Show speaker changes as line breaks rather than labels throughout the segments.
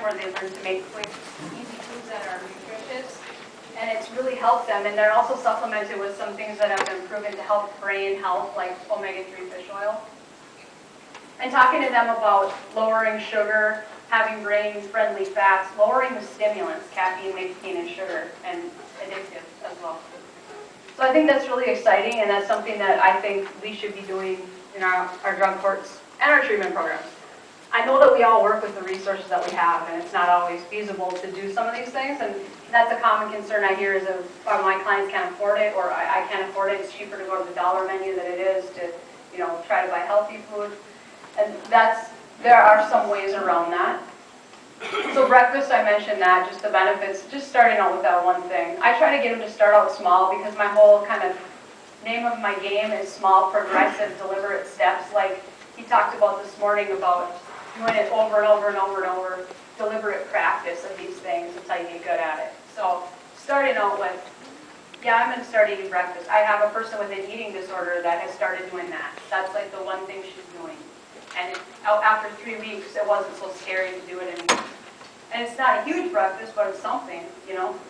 where they learn to make quick, easy foods that are nutritious. And it's really helped them. And they're also supplemented with some things that have been proven to help brain health, like omega-3 fish oil. And talking to them about lowering sugar, having brain-friendly fats, lowering the stimulants, caffeine, nicotine, and sugar, and addictive as well. So I think that's really exciting, and that's something that I think we should be doing in our drug courts and our treatment programs. I know that we all work with the resources that we have, and it's not always feasible to do some of these things, and that's a common concern I hear is of my clients can't afford it, or I can't afford it, it's cheaper to go to the dollar menu than it is to, try to buy healthy food. And there are some ways around that. So breakfast, I mentioned that, just the benefits, just starting out with that one thing. I try to get them to start out small because my whole kind of name of my game is small, progressive, deliberate steps. Like he talked about this morning about doing it over and over and over and over, deliberate practice of these things. That's how you get good at it. So starting out with, I'm going to start eating breakfast. I have a person with an eating disorder that has started doing that. That's like the one thing she's doing. And after 3 weeks, it wasn't so scary to do it anymore. And it's not a huge breakfast, but it's something,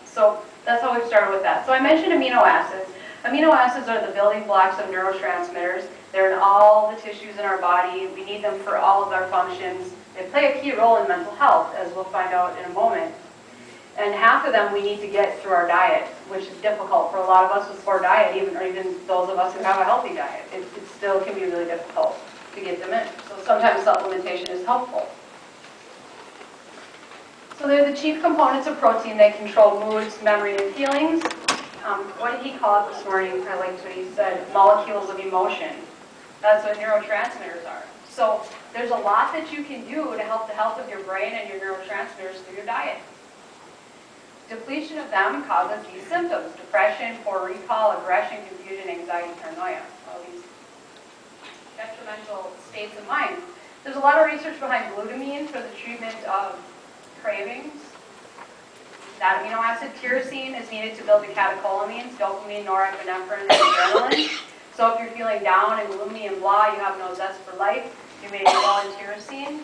So that's how we started with that. So I mentioned amino acids. Amino acids are the building blocks of neurotransmitters. They're in all the tissues in our body. We need them for all of our functions. They play a key role in mental health, as we'll find out in a moment. And half of them we need to get through our diet, which is difficult for a lot of us with poor diet, or even those of us who have a healthy diet. It still can be really difficult to get them in. So sometimes supplementation is helpful. So they're the chief components of protein. They control moods, memory, and feelings. What did he call it this morning? I liked what he said, molecules of emotion. That's what neurotransmitters are. So there's a lot that you can do to help the health of your brain and your neurotransmitters through your diet. Depletion of them causes these symptoms: depression, poor recall, aggression, confusion, anxiety, paranoia. All these detrimental states of mind. There's a lot of research behind glutamine for the treatment of cravings. That amino acid, tyrosine, is needed to build the catecholamines, dopamine, norepinephrine, and adrenaline. So if you're feeling down and gloomy and blah, you have no zest for life, you may be low in tyrosine.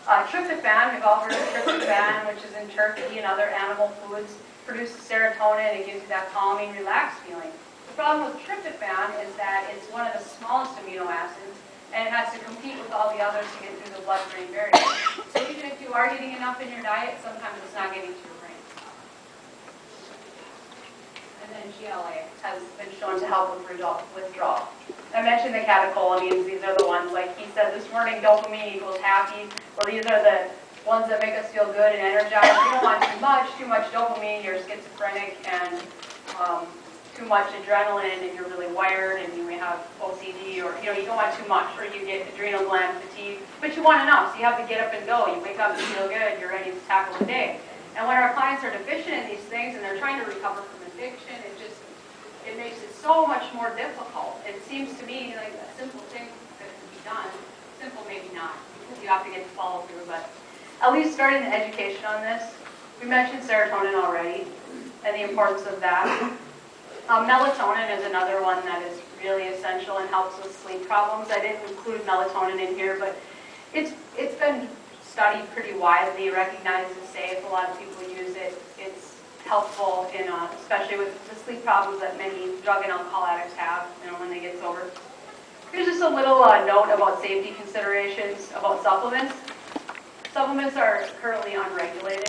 Tryptophan, we've all heard of tryptophan, which is in turkey and other animal foods, produces serotonin and gives you that calming, relaxed feeling. The problem with tryptophan is that it's one of the smallest amino acids, and it has to compete with all the others to get through the blood-brain barrier. So even if you are getting enough in your diet, sometimes it's not getting to your brain. And then GLA has been shown to help with withdrawal. I mentioned the catecholamines. These are the ones, like he said this morning, dopamine equals happy. Well, these are the ones that make us feel good and energized. You don't want too much dopamine, you're schizophrenic, and too much adrenaline, and you're really wired, and you may have OCD, or you don't want too much, or you get adrenal gland fatigue. But you want enough, so you have to get up and go. You wake up and feel good, you're ready to tackle the day. And when our clients are deficient in these things and they're trying to recover from addiction, it makes it so much more difficult. It seems to me like a simple thing that can be done. Simple, maybe not, because you have to get to follow through. But at least starting the education on this. We mentioned serotonin already and the importance of that. Melatonin is another one that is really essential and helps with sleep problems. I didn't include melatonin in here, but it's been studied pretty widely, recognized as safe. A lot of people use it. It's helpful in, especially with the sleep problems that many drug and alcohol addicts have, when they get sober. Here's just a little note about safety considerations about supplements. Supplements are currently unregulated.